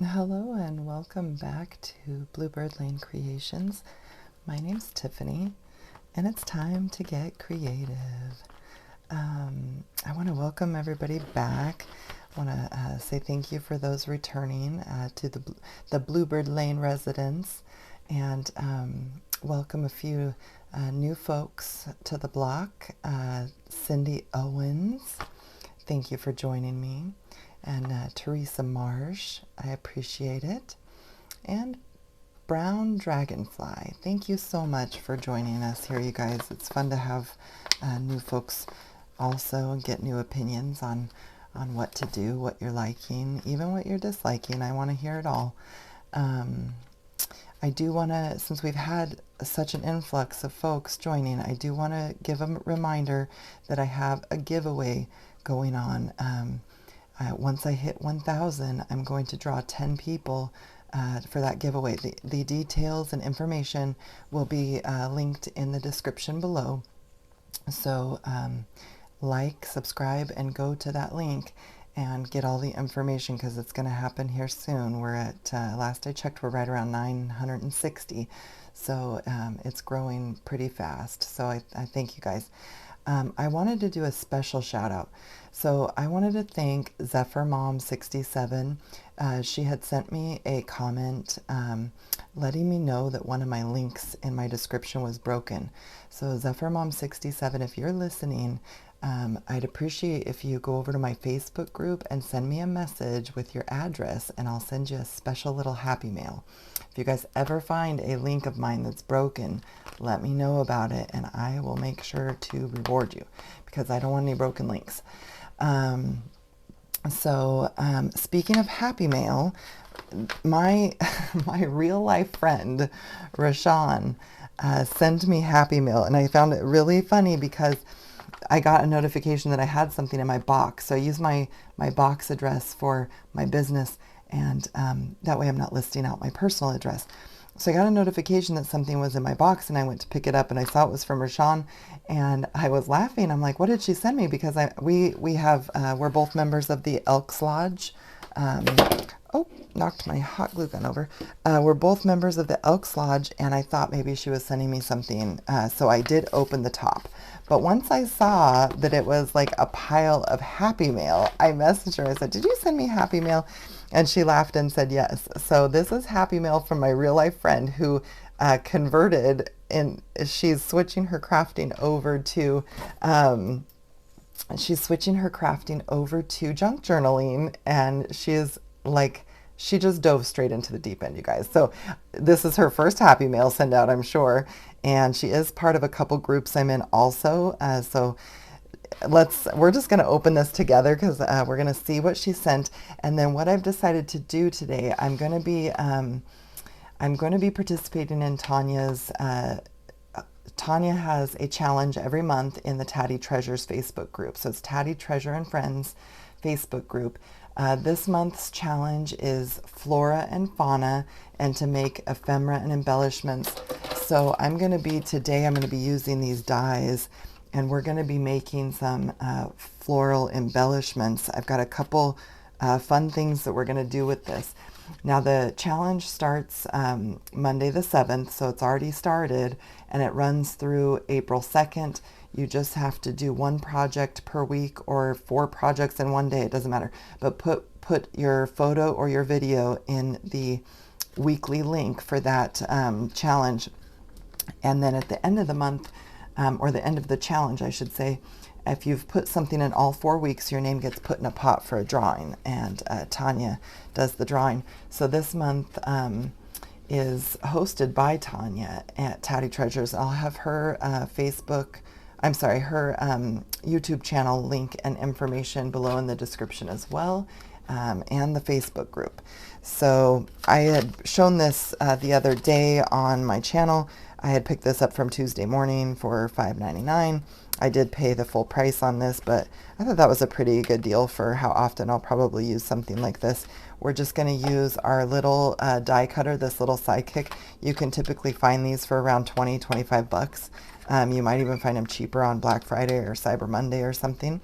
Hello and welcome back to Bluebird Lane Creations. My name's Tiffany and it's time to get creative. I want to welcome everybody back. I want to say thank you for those returning to the Bluebird Lane residence, and welcome a few new folks to the block. Cindy Owens, thank you for joining me. And Teresa Marsh, I appreciate it. And Brown Dragonfly, thank you so much for joining us here, you guys. It's fun to have new folks also and get new opinions on what to do, what you're liking, even what you're disliking. I want to hear it all. I do want to, since we've had such an influx of folks joining, I do want to give a reminder that I have a giveaway going on. Once I hit 1,000, I'm going to draw 10 people for that giveaway. The details and information will be linked in the description below. So like, subscribe, and go to that link and get all the information, because it's going to happen here soon. We're at, last I checked, we're right around 960. So it's growing pretty fast. So I thank you guys. I wanted to do a special shout out. So I wanted to thank Zephyr Mom 67. She had sent me a comment letting me know that one of my links in my description was broken. So Zephyr Mom 67, if you're listening, I'd appreciate if you go over to my Facebook group and send me a message with your address, and I'll send you a special little happy mail. If you guys ever find a link of mine that's broken, let me know about it and I will make sure to reward you, because I don't want any broken links. Speaking of happy mail, my real life friend Rasjan sent me happy mail, and I found it really funny because I got a notification that I had something in my box. So I used my box address for my business, and that way I'm not listing out my personal address. So I got a notification that something was in my box, and I went to pick it up, and I saw it was from Rasjan, and I was laughing. I'm like, what did she send me? Because we're both members of the Elks Lodge. Oh, knocked my hot glue gun over. We're both members of the Elks Lodge, and I thought maybe she was sending me something. So I did open the top. But once I saw that it was like a pile of happy mail, I messaged her. I said, did you send me happy mail? And she laughed and said yes. So this is happy mail from my real life friend who converted, and she's switching her crafting over to junk journaling, and she just dove straight into the deep end, you guys. So this is her first happy mail send out, I'm sure. And she is part of a couple groups I'm in also. So we're just going to open this together, because we're going to see what she sent. And then what I've decided to do today, I'm going to be participating in Tania's, Tania has a challenge every month in the Tatty Treasures Facebook group. So it's Tatty Treasure and Friends Facebook group. This month's challenge is flora and fauna, and to make ephemera and embellishments. So I'm going to be using these dies, and we're going to be making some floral embellishments. I've got a couple fun things that we're going to do with this. Now the challenge starts Monday the 7th, so it's already started, and it runs through April 2nd. You just have to do one project per week or 4 projects in one day. It doesn't matter. But put your photo or your video in the weekly link for that challenge. And then at the end of the month, or the end of the challenge, I should say, if you've put something in all 4 weeks, your name gets put in a pot for a drawing, and Tania does the drawing. So this month is hosted by Tania at Tatty Treasures. I'll have her her YouTube channel link and information below in the description as well, and the Facebook group. So I had shown this the other day on my channel. I had picked this up from Tuesday morning for $5.99. I did pay the full price on this, but I thought that was a pretty good deal for how often I'll probably use something like this. We're just going to use our little die cutter, this little sidekick. You can typically find these for around 20-25 bucks. You might even find them cheaper on Black Friday or Cyber Monday or something.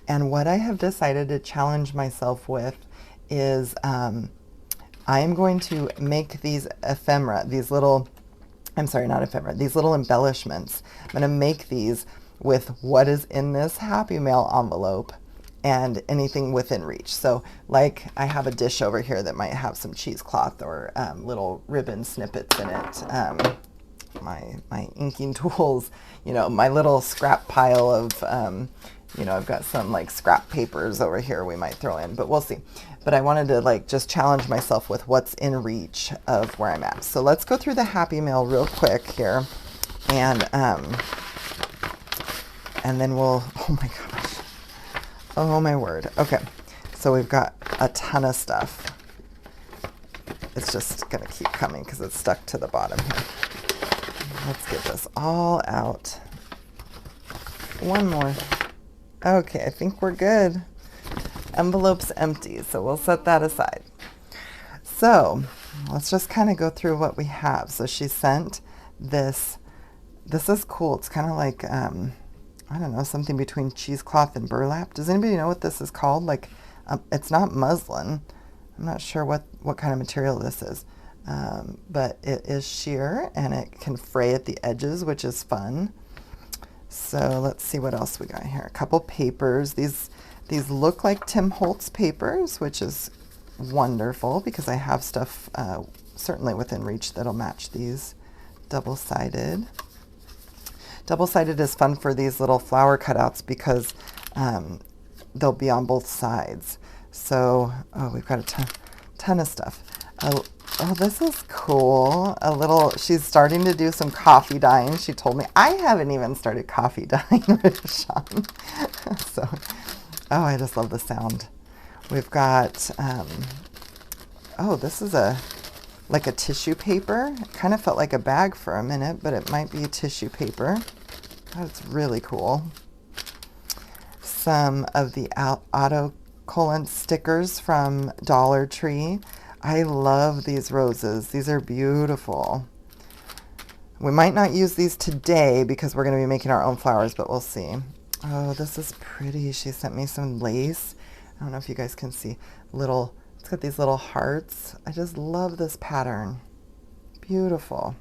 And what I have decided to challenge myself with is I am going to make these ephemera, these little, I'm sorry, not ephemera, these little embellishments. I'm going to make these with what is in this Happy Mail envelope and anything within reach. So like I have a dish over here that might have some cheesecloth or little ribbon snippets in it. My inking tools, you know, my little scrap pile of, you know, I've got some like scrap papers over here we might throw in, but we'll see. But I wanted to like just challenge myself with what's in reach of where I'm at. So let's go through the Happy Mail real quick here. And then we'll, oh my gosh. Oh my word. Okay. So we've got a ton of stuff. It's just going to keep coming because it's stuck to the bottom here. Let's get this all out. One more. Okay, I think we're good. Envelope's empty, so we'll set that aside. So let's just kind of go through what we have. So she sent this. This is cool. It's kind of like, I don't know, something between cheesecloth and burlap. Does anybody know what this is called? Like, it's not muslin. I'm not sure what kind of material this is. But it is sheer and it can fray at the edges, which is fun. So let's see what else we got here. A couple papers. These look like Tim Holtz papers, which is wonderful because I have stuff certainly within reach that'll match these. Double-sided. Double-sided is fun for these little flower cutouts because they'll be on both sides. So, oh, we've got a ton of stuff. Oh, this is cool. She's starting to do some coffee dyeing. She told me I haven't even started coffee dyeing with Sean. So, oh, I just love the sound. We've got, oh, this is like a tissue paper. It kind of felt like a bag for a minute, but it might be a tissue paper. That's really cool. Some of the autocollant stickers from Dollar Tree. I love these roses. These are beautiful. We might not use these today because we're going to be making our own flowers, but we'll see. Oh, this is pretty. She sent me some lace. I don't know if you guys can see. It's got these little hearts. I just love this pattern. Beautiful.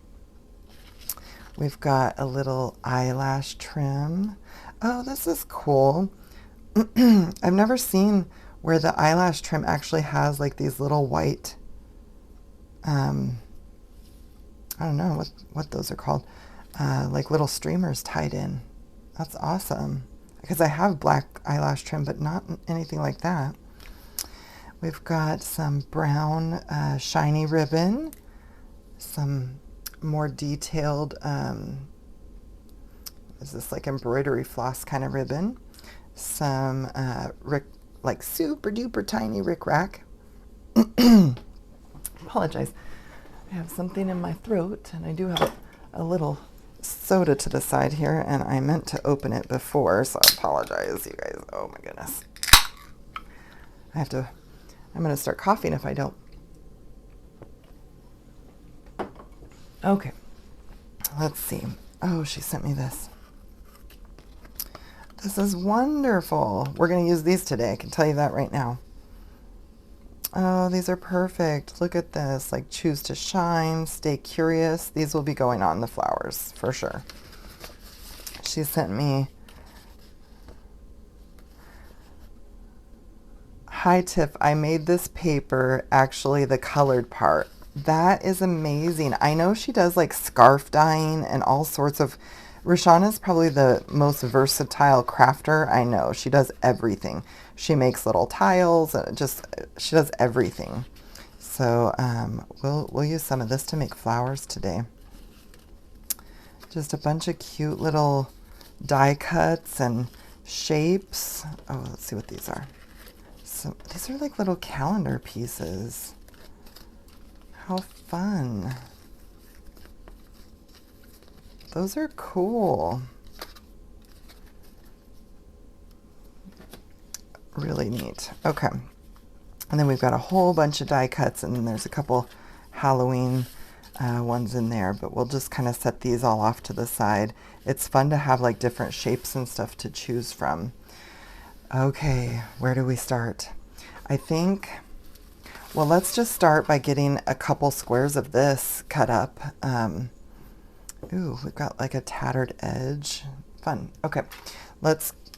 We've got a little eyelash trim. Oh, this is cool. I've never seen where the eyelash trim actually has like these little white, I don't know what those are called, like little streamers tied in. That's awesome. Because I have black eyelash trim, but not anything like that. We've got some brown shiny ribbon, some more detailed, is this like embroidery floss kind of ribbon, some like super duper tiny rickrack. Apologize. I have something in my throat and I do have a little soda to the side here and I meant to open it before, so I apologize, you guys. Oh my goodness. I'm going to start coughing if I don't. Okay. Let's see. Oh, she sent me this. This is wonderful. We're going to use these today. I can tell you that right now. Oh, these are perfect. Look at this. Like choose to shine, stay curious. These will be going on the flowers for sure. She sent me. Hi, Tiff. I made this paper, actually the colored part. That is amazing. I know she does like scarf dyeing and all sorts of. Rasjan is probably the most versatile crafter I know. She does everything. She makes little tiles, she does everything. So we'll use some of this to make flowers today. Just a bunch of cute little die cuts and shapes. Oh, let's see what these are. So these are like little calendar pieces. How fun. Those are cool. Really neat. Okay. And then we've got a whole bunch of die cuts, and then there's a couple Halloween ones in there, but we'll just kind of set these all off to the side. It's fun to have like different shapes and stuff to choose from. Okay, where do we start? I think Well, let's just start by getting a couple squares of this cut up. Ooh, we've got like a tattered edge. Fun. Okay,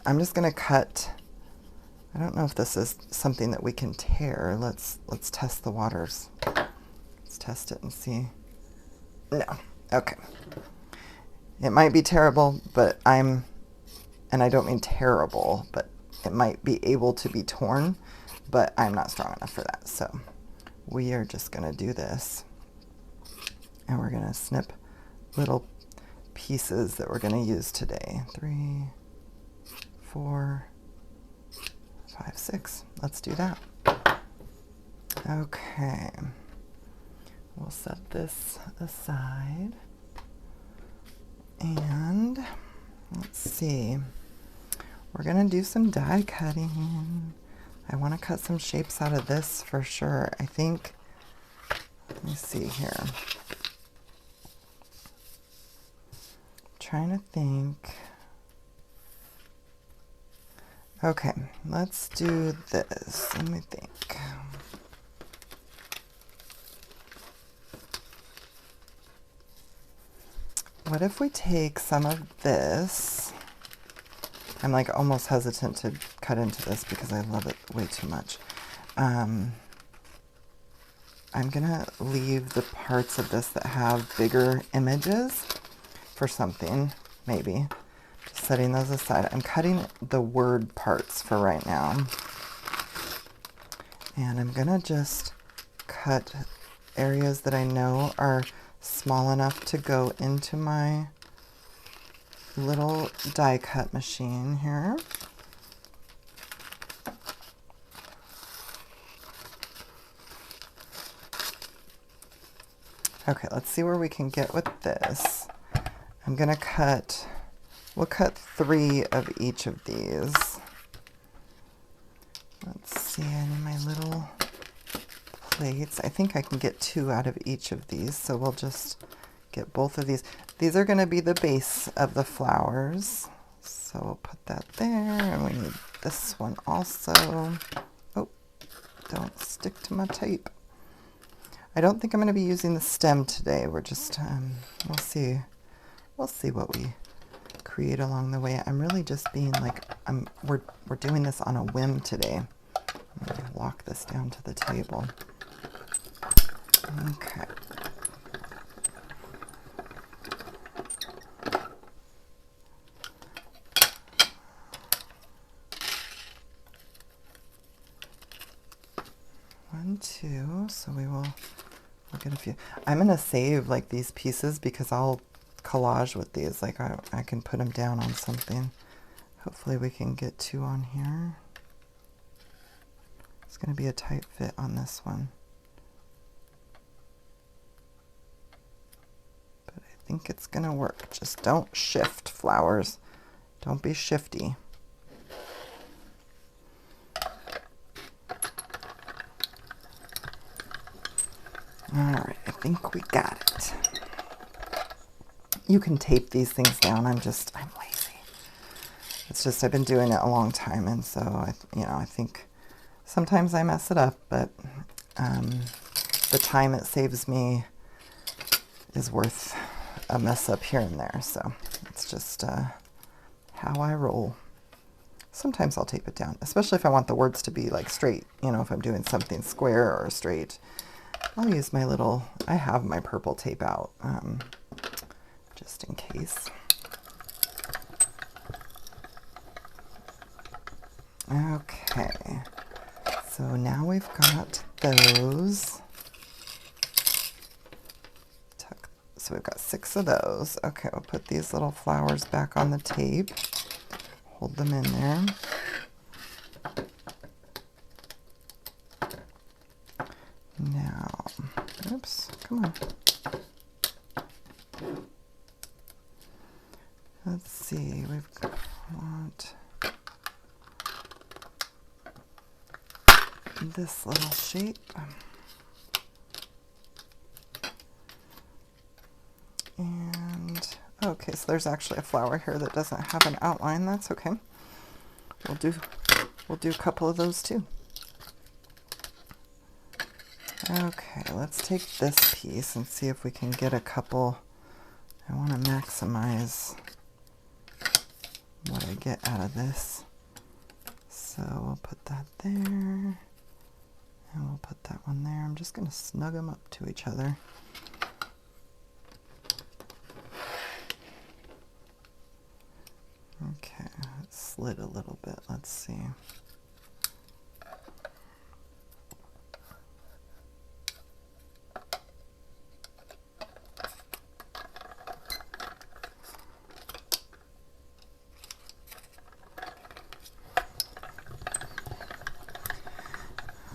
I'm just gonna cut. I don't know if this is something that we can tear. Let's test the waters. Let's test it and see. No. Okay. It might be terrible, but and I don't mean terrible, but it might be able to be torn, but I'm not strong enough for that. So we are just gonna do this, and we're gonna snip little pieces that we're gonna use today. 3, 4, 5, 6. Let's do that. Okay. We'll set this aside. And let's see. We're going to do some die cutting. I want to cut some shapes out of this for sure. I think, let me see here. I'm trying to think. Okay, let's do this. Let me think. What if we take some of this? I'm like almost hesitant to cut into this because I love it way too much. I'm gonna leave the parts of this that have bigger images for something, maybe. Just setting those aside. I'm cutting the word parts for right now. And I'm gonna just cut areas that I know are small enough to go into my little die cut machine here. Okay, let's see where we can get with this. I'm gonna cut, we'll cut 3 of each of these. Let's see, I need my little plates. I think I can get 2 out of each of these, so we'll just get both of these. These are going to be the base of the flowers, so we'll put that there, and we need this one also. Oh, don't stick to my tape. I don't think I'm going to be using the stem today. We're just, we'll see what we create along the way. I'm really just being like, we're doing this on a whim today. I'm going to lock this down to the table. Okay. One, 2, so we'll get a few. I'm going to save like these pieces because I'll collage with these. Like I can put them down on something. Hopefully we can get 2 on here. It's going to be a tight fit on this one. But I think it's going to work. Just don't shift, flowers. Don't be shifty. Alright, I think we got it. You can tape these things down. I'm lazy. It's just I've been doing it a long time, and so I think sometimes I mess it up, but the time it saves me is worth a mess up here and there. So it's just how I roll. Sometimes I'll tape it down, especially if I want the words to be like straight. If I'm doing something square or straight. I'll use my little, I have my purple tape out, just in case. Okay, so now we've got those. So we've got 6 of those. Okay, we'll put these little flowers back on the tape. Hold them in there. Now, oops, come on. Let's see, we've got this little shape. And, okay, so there's actually a flower here that doesn't have an outline. That's okay. We'll do a couple of those too. Okay, let's take this piece and see if we can get a couple. I want to maximize what I get out of this. So we'll put that there, and we'll put that one there. I'm just going to snug them up to each other. Okay, it slid a little bit. Let's see.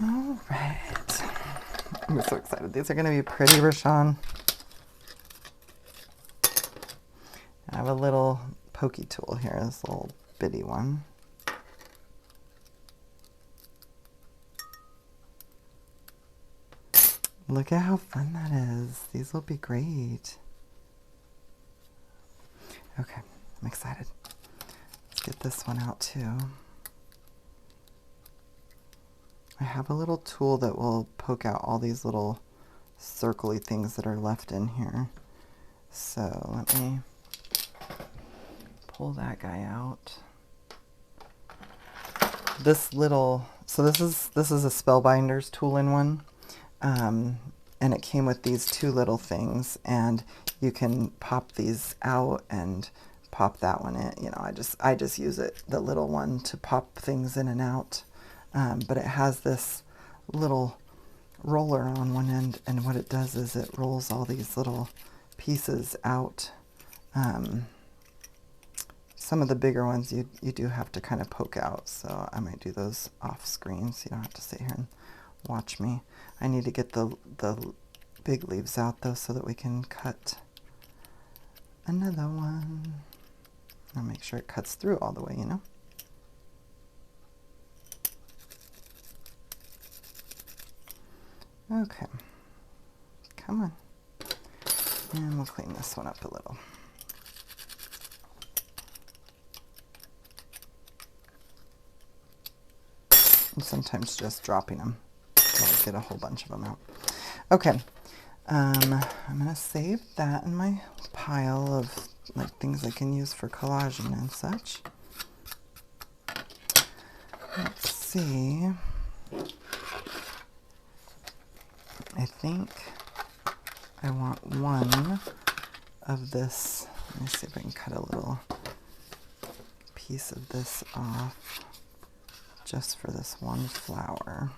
All right. I'm so excited. These are going to be pretty, Rasjan. I have a little pokey tool here, this little bitty one. Look at how fun that is. These will be great. Okay, I'm excited. Let's get this one out too. I have a little tool that will poke out all these little circly things that are left in here. So let me pull that guy out. This little, so this is a Spellbinders tool-in-one, and it came with these two little things, and you can pop these out and pop that one in. You know, I just use it, the little one, to pop things in and out. But it has this little roller on one end, and what it does is it rolls all these little pieces out. Some of the bigger ones you do have to kind of poke out, so I might do those off screen so you don't have to sit here and watch me. I need to get the big leaves out though so that we can cut another one. I'll make sure it cuts through all the way, you know. Okay, come on. And we'll clean this one up a little. And sometimes just dropping them will get a whole bunch of them out. Okay, I'm gonna save that in my pile of like things I can use for collaging and such. Let's see. I think I want one of this. Let me see if I can cut a little piece of this off just for this one flower.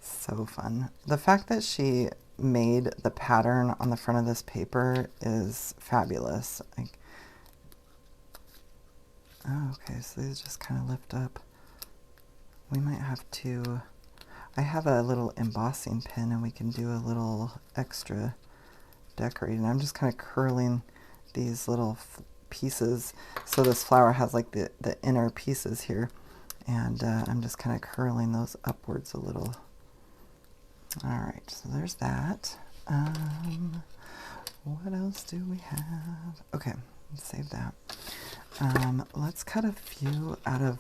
So fun. The fact that she made the pattern on the front of this paper is fabulous. Like, oh, okay, so these just kind of lift up. We might have to, I have a little embossing pin and we can do a little extra decorating. I'm just kind of curling these little pieces so this flower has like the inner pieces here, and I'm just kind of curling those upwards a little. All right, so there's that. What else do we have? Okay, let's save that. Let's cut a few out of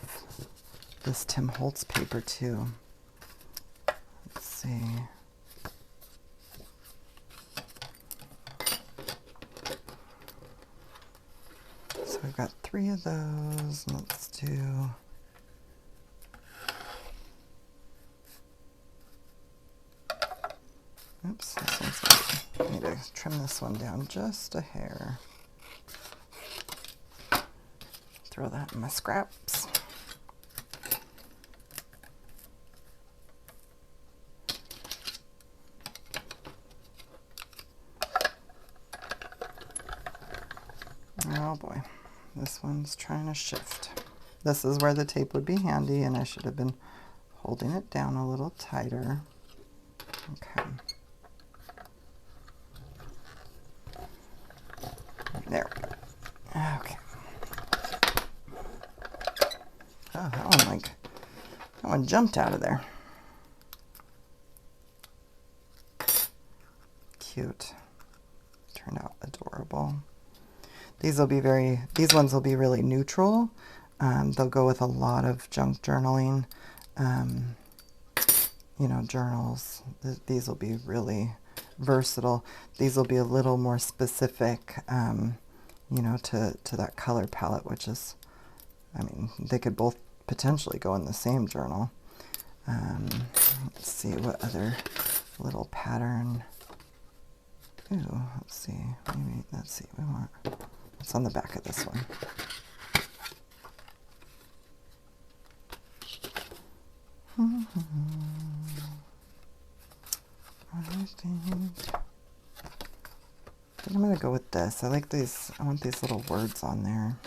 this Tim Holtz paper too. Let's see. So we've got 3 of those. Let's do... Oops, this one's I need to trim this one down just a hair. Throw that in my scraps. Oh boy, this one's trying to shift. This is where the tape would be handy, and I should have been holding it down a little tighter. Okay. There we go. Okay. Oh, that one jumped out of there. Cute. Turned out adorable. These ones will be really neutral. They'll go with a lot of junk journaling, you know, journals. These will be really versatile. These will be a little more specific, you know, to that color palette, which is, I mean, they could both potentially go in the same journal. Let's see what other little pattern. Ooh, let's see. Maybe let's see. We want what's on the back of this one. I think I'm gonna go with this. I like these. I want these little words on there.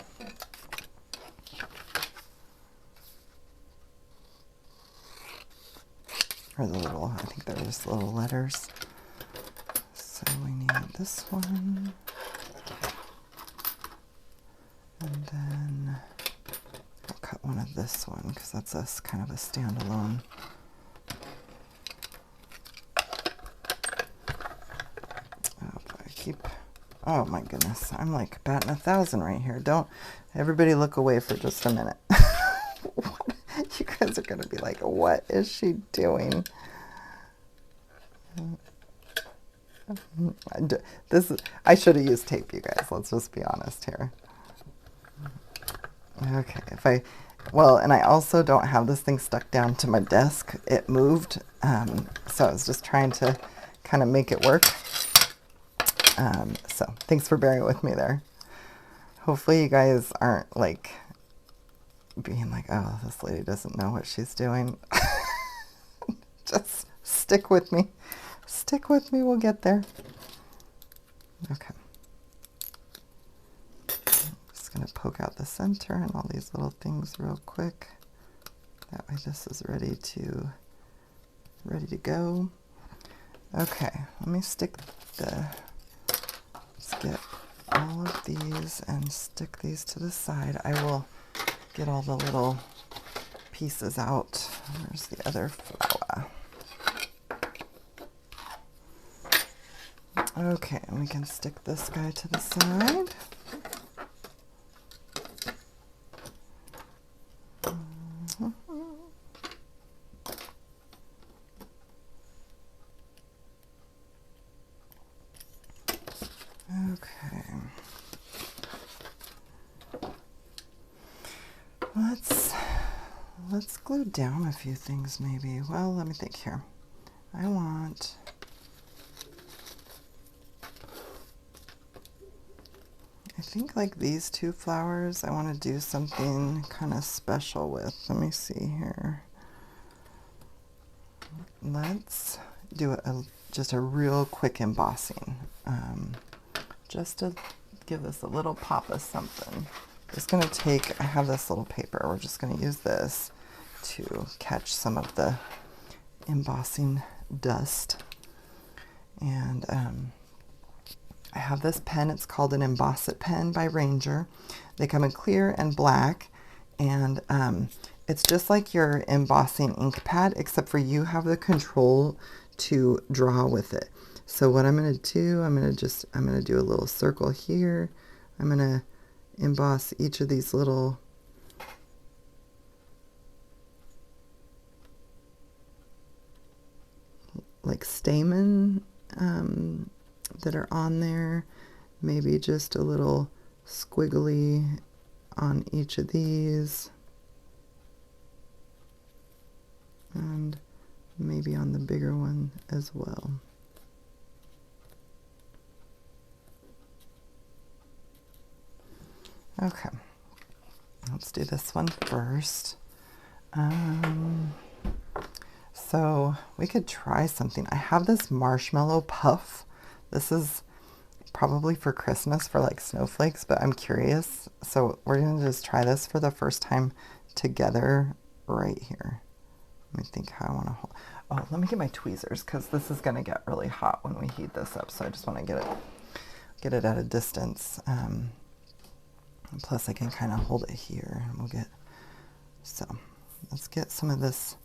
Or the little, I think they're just little letters. So we need this one. And then I'll cut one of this one because that's a kind of a standalone. Oh my goodness, I'm like batting 1,000 right here. Don't everybody look away for just a minute. You guys are gonna be like, what is she doing? I should have used tape, you guys. Let's just be honest here. Okay, and I also don't have this thing stuck down to my desk. It moved, so I was just trying to kind of make it work. So thanks for bearing with me there. Hopefully you guys aren't like being like, oh, this lady doesn't know what she's doing. Just stick with me. Stick with me, we'll get there. Okay. I'm just gonna poke out the center and all these little things real quick. That way this is ready to go. Okay, let me let's get all of these and stick these to the side. I will get all the little pieces out. Where's the other flower? Okay, and we can stick this guy to the side. Okay. Let's glue down a few things maybe. Well, let me think here. I think like these two flowers I want to do something kind of special with. Let me see here. Let's do just a real quick embossing. Just to give this a little pop of something. Just going to take, I have this little paper. We're just going to use this to catch some of the embossing dust. And I have this pen. It's called an Embossing pen by Ranger. They come in clear and black. And it's just like your embossing ink pad, except for you have the control to draw with it. So what I'm going to do, I'm going to do a little circle here. I'm going to emboss each of these little like stamen that are on there. Maybe just a little squiggly on each of these. And maybe on the bigger one as well. Okay, let's do this one first. So we could try something. I have this marshmallow puff. This is probably for Christmas for like snowflakes, but I'm curious. So we're gonna just try this for the first time together right here. Let me think how I want to hold. Oh, let me get my tweezers because this is gonna get really hot when we heat this up. So I just want to get it at a distance. And plus I can kind of hold it here and we'll get, so let's get some of this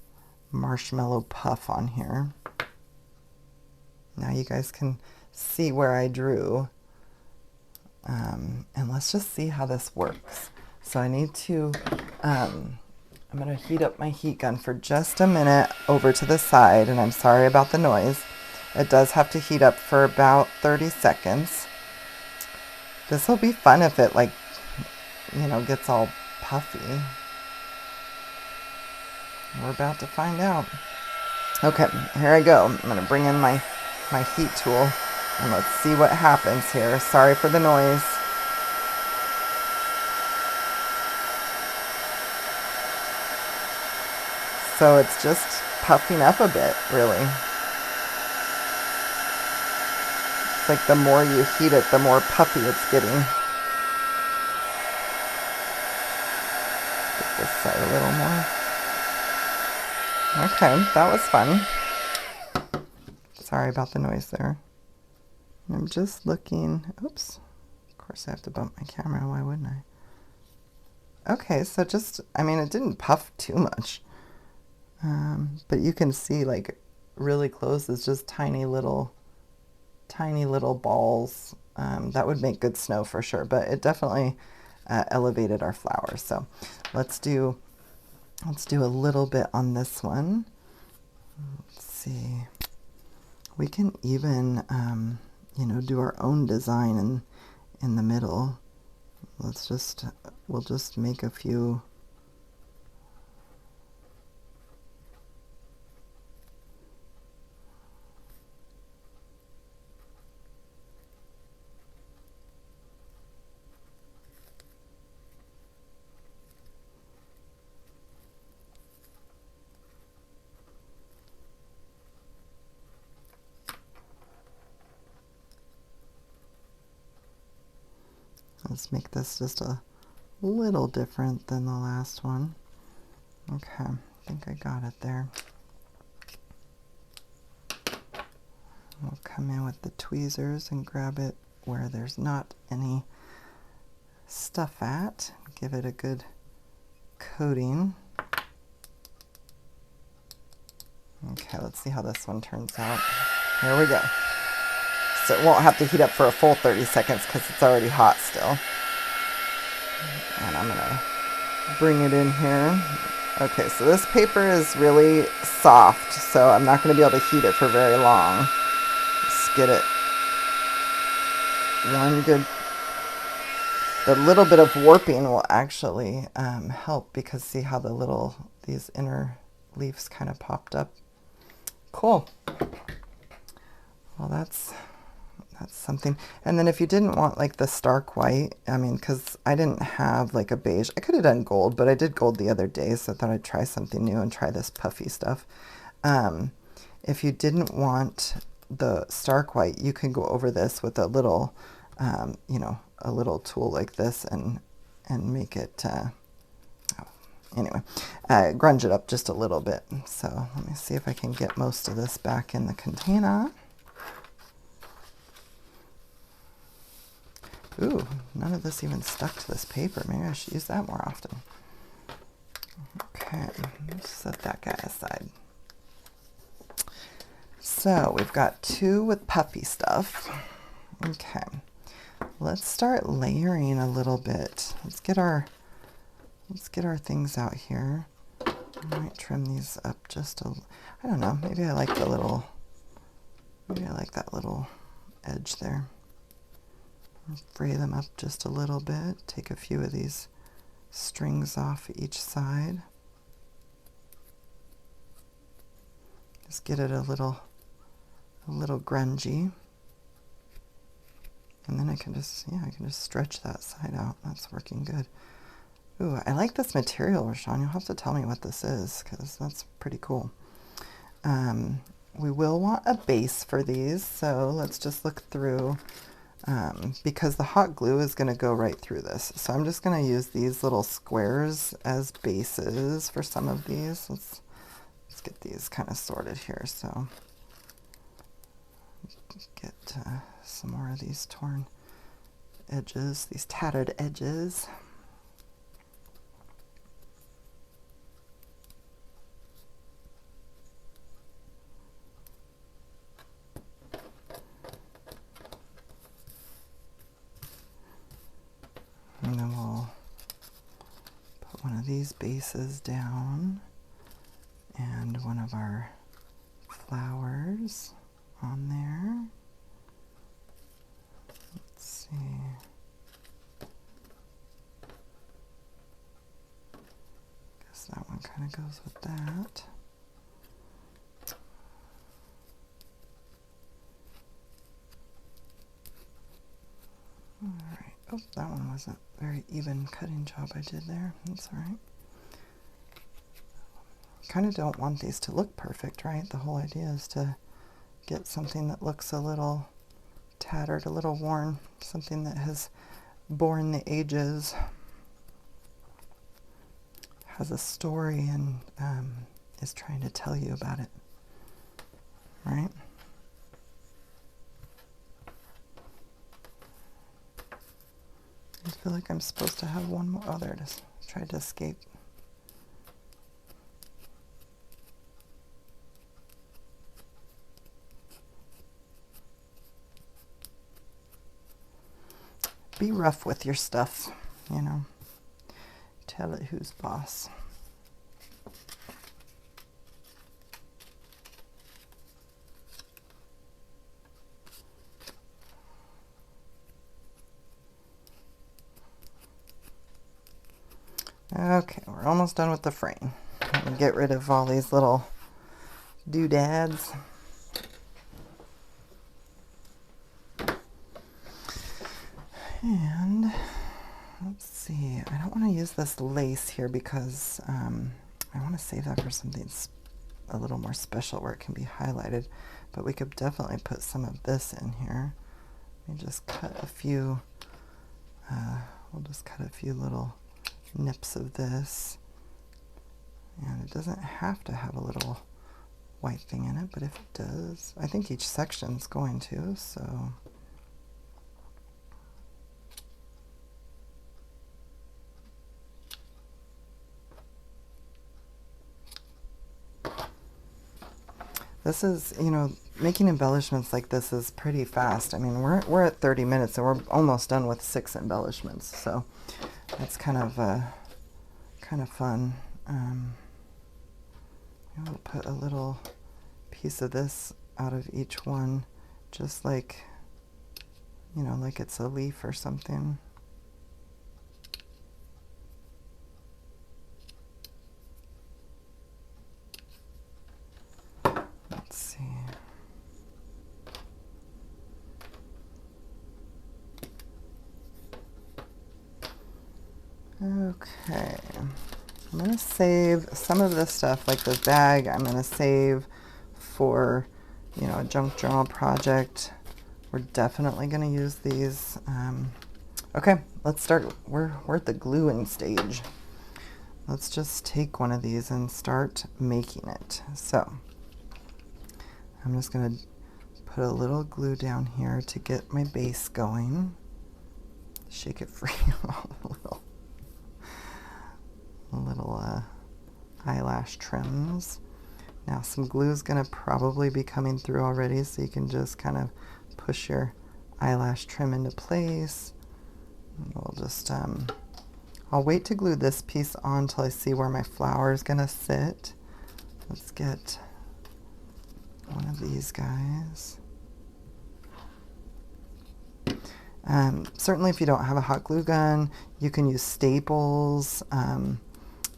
marshmallow puff on here. Now you guys can see where I drew. And let's just see how this works. So I need to, I'm going to heat up my heat gun for just a minute over to the side, and I'm sorry about the noise. It does have to heat up for about 30 seconds. This will be fun if it, like, you know, gets all puffy. We're about to find out. Okay, here I go. I'm going to bring in my heat tool, and let's see what happens here. Sorry for the noise. So it's just puffing up a bit, really. It's like the more you heat it, the more puffy it's getting. Get this side a little more. Okay, that was fun. Sorry about the noise there. I'm just looking. Oops. Of course I have to bump my camera. Why wouldn't I? Okay, so just, I mean, it didn't puff too much. But you can see, like, really close is just tiny little balls. That would make good snow for sure, but it definitely elevated our flowers. So let's do a little bit on this one. Let's see. We can even, you know, do our own design in the middle. We'll just make a few. Let's make this just a little different than the last one. Okay, I think I got it there. We'll come in with the tweezers and grab it where there's not any stuff at. Give it a good coating. Okay, let's see how this one turns out. Here we go. So it won't have to heat up for a full 30 seconds because it's already hot still. And I'm gonna bring it in here. Okay, so this paper is really soft, so I'm not gonna be able to heat it for very long. Just get it one good. The little bit of warping will actually help, because see how these inner leaves kind of popped up. Cool. Well, that's something. And then if you didn't want like the stark white, I mean, because I didn't have like a beige. I could have done gold, but I did gold the other day, so I thought I'd try something new and try this puffy stuff. If you didn't want the stark white, you can go over this with a little, you know, a little tool like this and make it, anyway, grunge it up just a little bit. So let me see if I can get most of this back in the container. Ooh, none of this even stuck to this paper. Maybe I should use that more often. Okay, let's set that guy aside. So we've got two with puffy stuff. Okay, let's start layering a little bit. Let's get our things out here. I might trim these up just a, I don't know, maybe I like that little edge there. Fray them up just a little bit. Take a few of these strings off each side. Just get it a little grungy. And then I can just stretch that side out. That's working good. Ooh, I like this material, Rasjan. You'll have to tell me what this is, because that's pretty cool. We will want a base for these, so let's just look through. Because the hot glue is going to go right through this. So I'm just going to use these little squares as bases for some of these. Let's get these kind of sorted here. So get some more of these torn edges, these tattered edges. And then we'll put one of these bases down and one of our flowers on there. Let's see. Guess that one kind of goes with that. All right. Oh, that one wasn't a very even cutting job I did there. That's all right. Kind of don't want these to look perfect, right? The whole idea is to get something that looks a little tattered, a little worn, something that has borne the ages, has a story, and is trying to tell you about it, right? I feel like I'm supposed to have one more. Oh, there it is. Tried to escape. Be rough with your stuff, you know. Tell it who's boss. Okay, we're almost done with the frame. Let me get rid of all these little doodads. And let's see, I don't want to use this lace here because I want to save that for something a little more special where it can be highlighted, but we could definitely put some of this in here. Let me just cut a few, we'll just cut a few little nips of this, and it doesn't have to have a little white thing in it, but if it does, I think each section's going to, so this is, you know, making embellishments like this is pretty fast. I mean, we're at 30 minutes and we're almost done with 6 embellishments, so it's kind of fun. We'll put a little piece of this out of each one, just like, you know, like it's a leaf or something. Let's see. Okay, I'm going to save some of this stuff, like this bag, I'm going to save for, you know, a junk journal project. We're definitely going to use these. Okay, let's start. We're at the gluing stage. Let's just take one of these and start making it. So I'm just going to put a little glue down here to get my base going. Shake it free. little eyelash trims. Now some glue is going to probably be coming through already, so you can just kind of push your eyelash trim into place. And we'll just, I'll wait to glue this piece on until I see where my flower is going to sit. Let's get one of these guys. Certainly if you don't have a hot glue gun, you can use staples.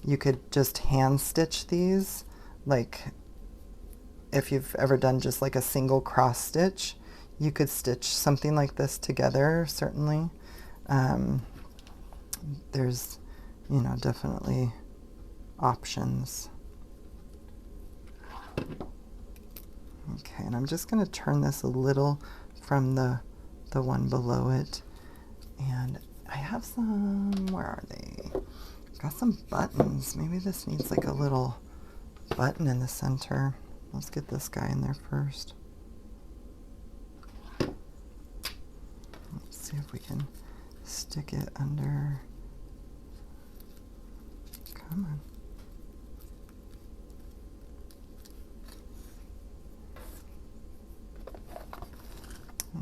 You could just hand stitch these, like if you've ever done just like a single cross stitch, you could stitch something like this together, certainly. There's, you know, definitely options. Okay, and I'm just going to turn this a little from the one below it. And I have some, where are they? Got some buttons. Maybe this needs like a little button in the center. Let's get this guy in there first. Let's see if we can stick it under. Come on.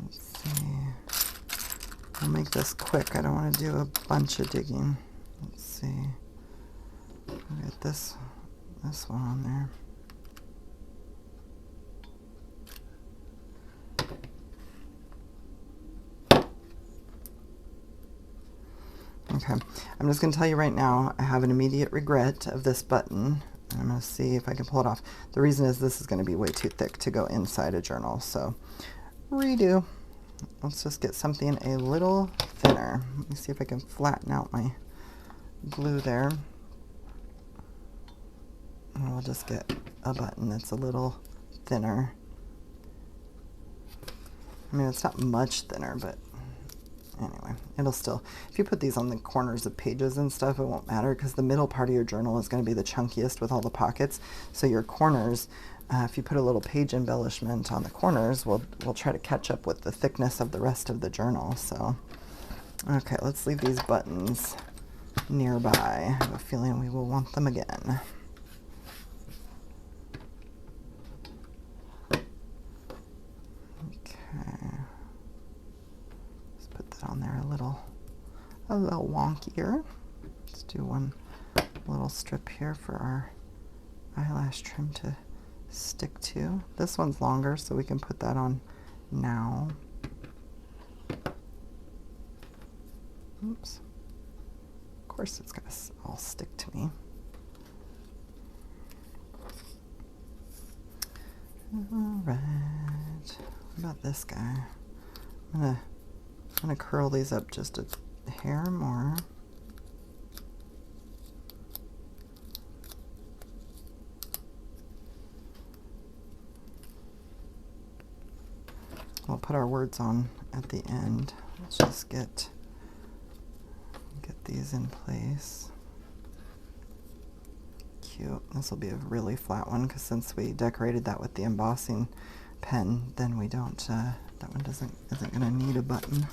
Let's see. I'll make this quick. I don't want to do a bunch of digging. Let's see. I'll get this one on there. Okay, I'm just going to tell you right now, I have an immediate regret of this button. I'm going to see if I can pull it off. The reason is this is going to be way too thick to go inside a journal, so redo. Let's just get something a little thinner. Let me see if I can flatten out my glue there. And we'll just get a button that's a little thinner. I mean, it's not much thinner, but anyway, it'll still, if you put these on the corners of pages and stuff, it won't matter because the middle part of your journal is going to be the chunkiest with all the pockets. So your corners, if you put a little page embellishment on the corners, we'll try to catch up with the thickness of the rest of the journal. So, okay, let's leave these buttons nearby. I have a feeling we will want them again. On there a little wonkier. Let's do one little strip here for our eyelash trim to stick to. This one's longer, so we can put that on now. Oops. Of course it's gonna all stick to me. All right. What about this guy? I'm gonna curl these up just a hair more. We'll put our words on at the end. Let's just get these in place. Cute. This will be a really flat one because since we decorated that with the embossing pen, then we don't. That one isn't gonna need a button.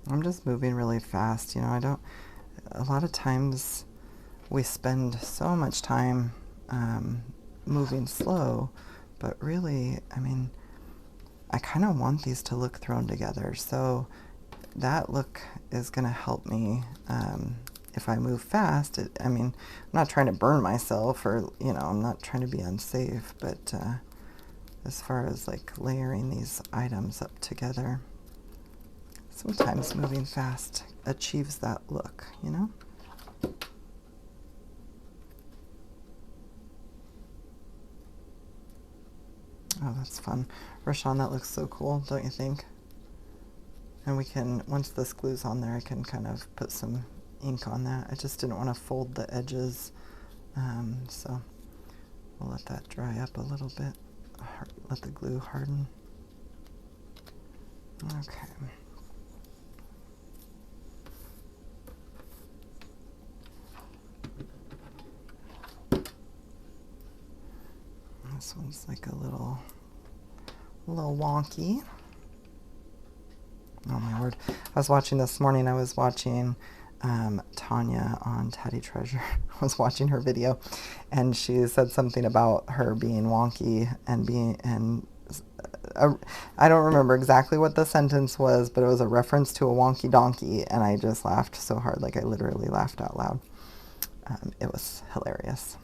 I'm just moving really fast, you know. A lot of times we spend so much time moving slow, but really, I mean, I kind of want these to look thrown together. So that look is going to help me if I move fast. I mean, I'm not trying to burn myself or, you know, I'm not trying to be unsafe, but as far as like layering these items up together, sometimes moving fast achieves that look, you know? Oh, that's fun. Rasjan, that looks so cool, don't you think? And we can, once this glue's on there, I can kind of put some ink on that. I just didn't want to fold the edges, so we'll let that dry up a little bit. Let the glue harden. Okay. This one's like a little wonky. Oh my word. I was watching this morning, I was watching Tania on Tatty Treasure. I was watching her video and she said something about her being wonky and I don't remember exactly what the sentence was, but it was a reference to a wonky donkey, and I just laughed so hard, like I literally laughed out loud. It was hilarious.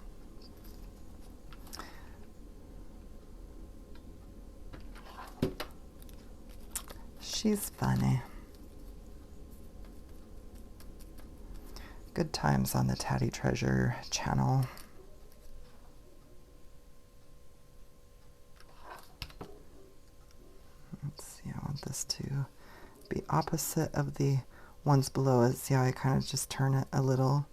She's funny. Good times on the Tatty Treasure channel. Let's see, I want this to be opposite of the ones below it. See how I kind of just turn it a little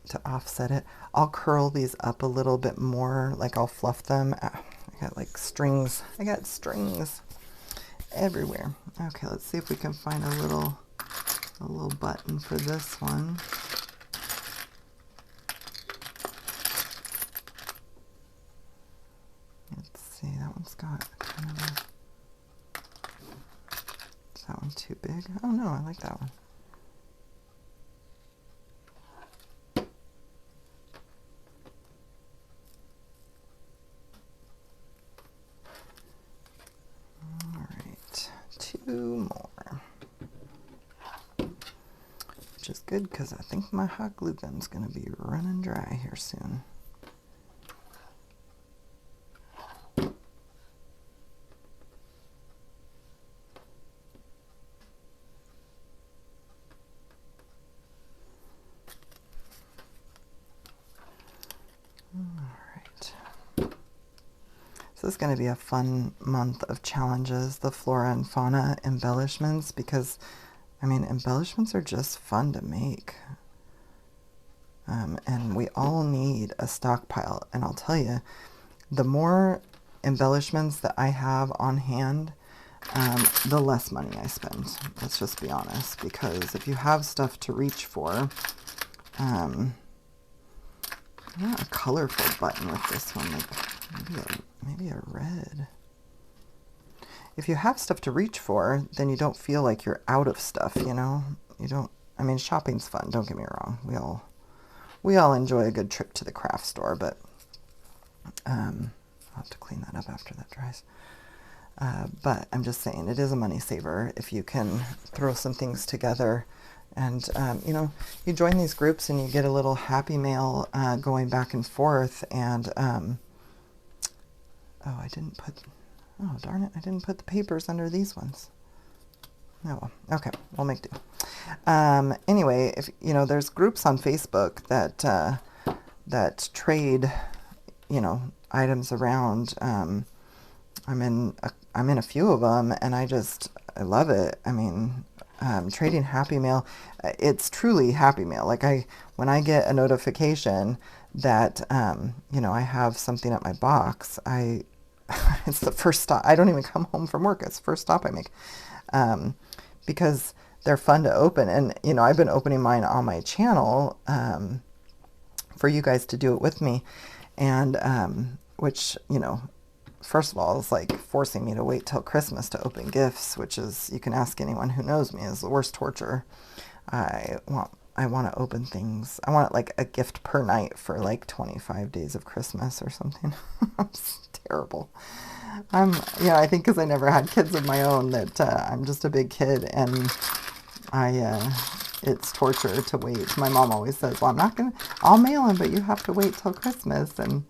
to offset it. I'll curl these up a little bit more, like I'll fluff them. I got like strings. I got strings. everywhere. Okay, let's see if we can find a little button for this one. Let's see, that one's got kind of a, is that one too big? Oh no, I like that one. Two more, which is good because I think my hot glue gun's going to be running dry here soon. This is going to be a fun month of challenges, the flora and fauna embellishments, because, I mean, embellishments are just fun to make. And we all need a stockpile. And I'll tell you, the more embellishments that I have on hand, the less money I spend. Let's just be honest, because if you have stuff to reach for, I want a colorful button with this one, like maybe a red. If you have stuff to reach for, then you don't feel like you're out of stuff, you know? You don't, I mean, shopping's fun, don't get me wrong. We all enjoy a good trip to the craft store, but I'll have to clean that up after that dries. But I'm just saying, it is a money saver if you can throw some things together. And, you know, you join these groups and you get a little happy mail going back and forth. And, oh, oh, darn it, I didn't put the papers under these ones. Oh, well, okay, we'll make do. Anyway, if, you know, there's groups on Facebook that trade, you know, items around. I'm in a few of them, and I love it. I mean, trading happy mail, it's truly happy mail. Like when I get a notification that, you know, I have something at my box, it's the first stop. I don't even come home from work. It's the first stop I make, because they're fun to open. And, you know, I've been opening mine on my channel, for you guys to do it with me. And, which, you know, first of all, it's like forcing me to wait till Christmas to open gifts, which is, you can ask anyone who knows me, is the worst torture. I want to open things. I want like a gift per night for like 25 days of Christmas or something. It's terrible. Yeah, I think because I never had kids of my own that I'm just a big kid, and it's torture to wait. My mom always says, well, I'll mail them, but you have to wait till Christmas. And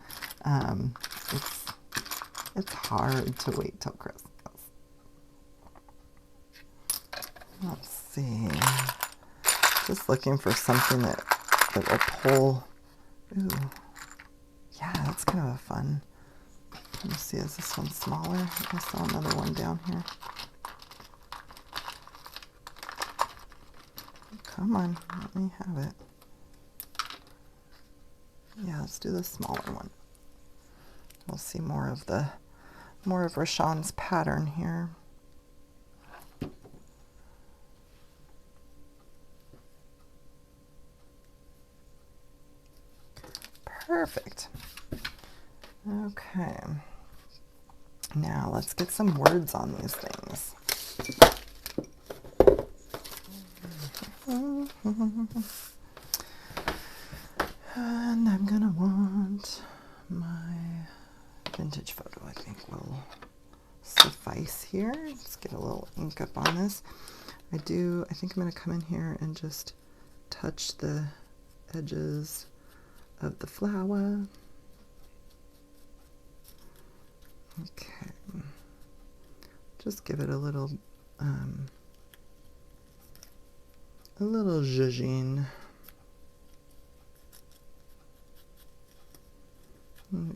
it's hard to wait till Christmas. Let's see. Just looking for something that will pull. Ooh. Yeah, that's kind of a fun. Let me see, is this one smaller? I saw another one down here. Come on, let me have it. Yeah, let's do the smaller one. We'll see more of Rasjan's pattern here. Perfect. Okay. Now let's get some words on these things. And I'm gonna want my vintage photo, I think will suffice here. Let's get a little ink up on this. I think I'm gonna come in here and just touch the edges of the flower. Okay. Just give it a little zhuzhing.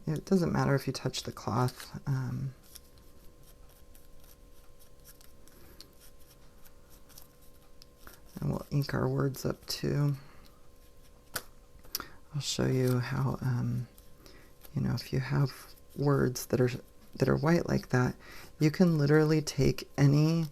It doesn't matter if you touch the cloth. And we'll ink our words up too. I'll show you how, you know, if you have words that are that are white like that, you can literally take any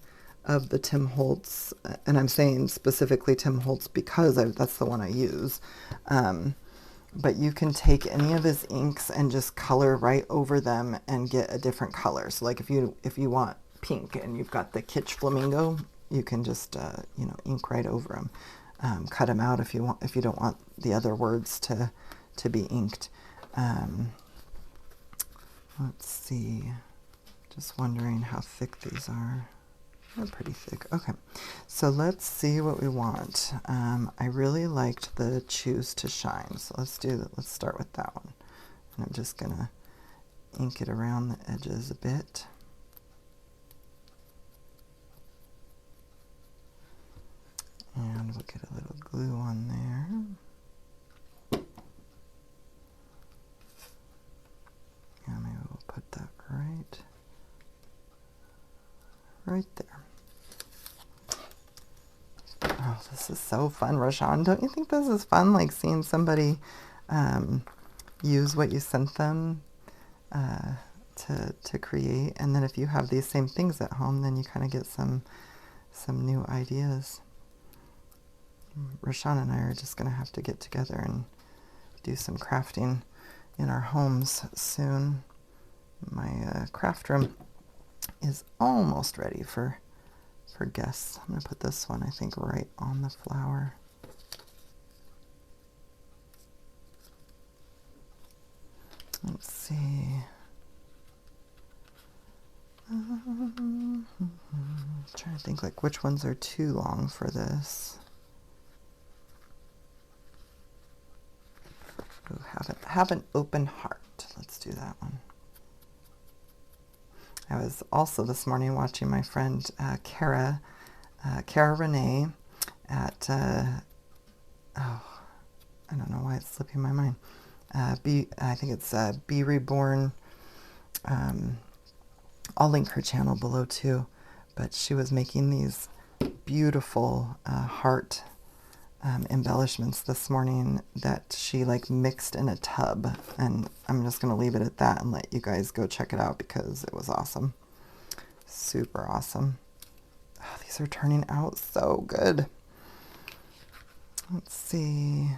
of the Tim Holtz, and I'm saying specifically Tim Holtz because that's the one I use, but you can take any of his inks and just color right over them and get a different color. So like if you want pink and you've got the Kitsch Flamingo, you can just you know, ink right over them. Cut them out if you don't want the other words to be inked. Let's see. Just wondering how thick these are. They're pretty thick. Okay, so let's see what we want. I really liked the Choose to Shine, so let's start with that one. And I'm just gonna ink it around the edges a bit. And we'll get a little glue on there. And maybe we'll put that right there. Oh, this is so fun, Rasjan. Don't you think this is fun, like seeing somebody use what you sent them to create? And then if you have these same things at home, then you kind of get some new ideas. Rasjan and I are just going to have to get together and do some crafting in our homes soon. My craft room is almost ready for guests. I'm going to put this one, I think, right on the flower. Let's see. Trying to think like which ones are too long for this. Ooh, have an open heart. Let's do that one. I was also this morning watching my friend Cara-Renee at, oh, I don't know why it's slipping my mind. I think it's Be Reborn. I'll link her channel below too. But she was making these beautiful heart embellishments this morning that she like mixed in a tub, and I'm just gonna leave it at that and let you guys go check it out because it was awesome. Super awesome. Oh, these are turning out so good. Let's see,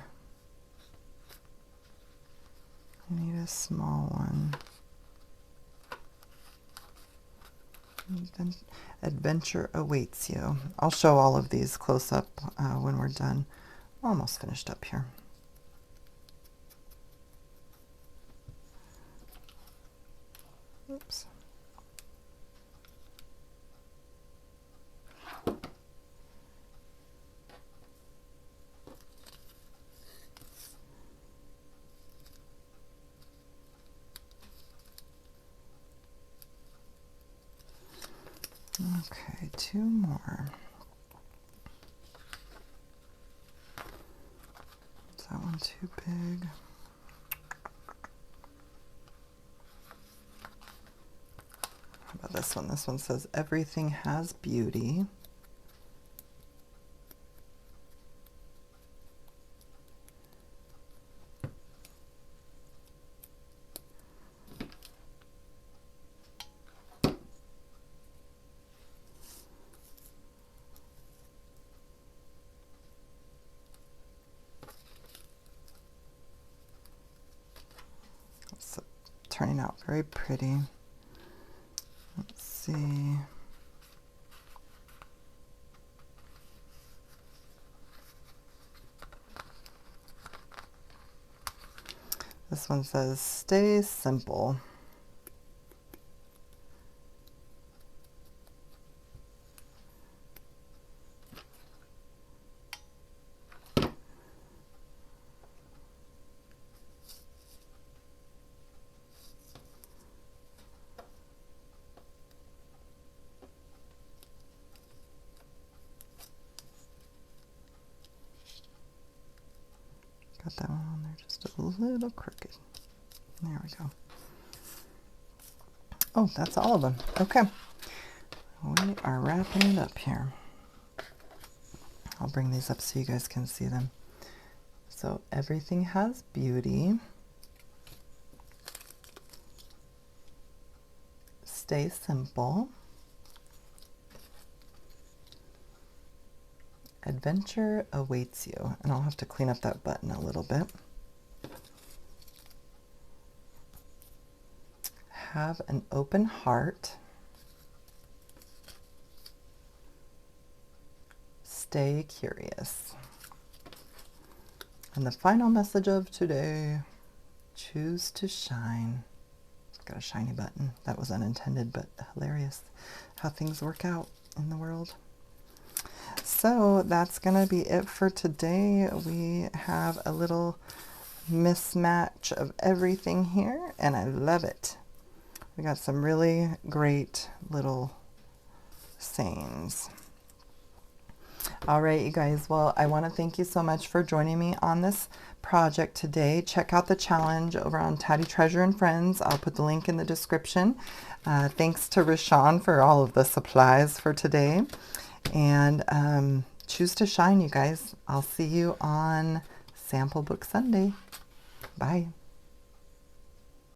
I need a small one. Adventure awaits you. I'll show all of these close up when we're done. Almost finished up here. Oops. Okay, two more. Is that one too big? How about this one? This one says, everything has beauty. Turning out very pretty. Let's see. This one says, stay simple. Got that one on there just a little crooked. There we go. Oh, that's all of them. Okay. We are wrapping it up here. I'll bring these up so you guys can see them. So everything has beauty. stay simple. Adventure awaits you. And I'll have to clean up that button a little bit. Have an open heart. Stay curious. And the final message of today, choose to shine. Got a shiny button. That was unintended, but hilarious how things work out in the world. So that's going to be it for today. We have a little mismatch of everything here, and I love it. We got some really great little sayings. All right, you guys. Well, I want to thank you so much for joining me on this project today. Check out the challenge over on Tatty Treasure and Friends. I'll put the link in the description. Thanks to Rasjan for all of the supplies for today. And choose to shine, you guys. I'll see you on Sample Book Sunday. Bye.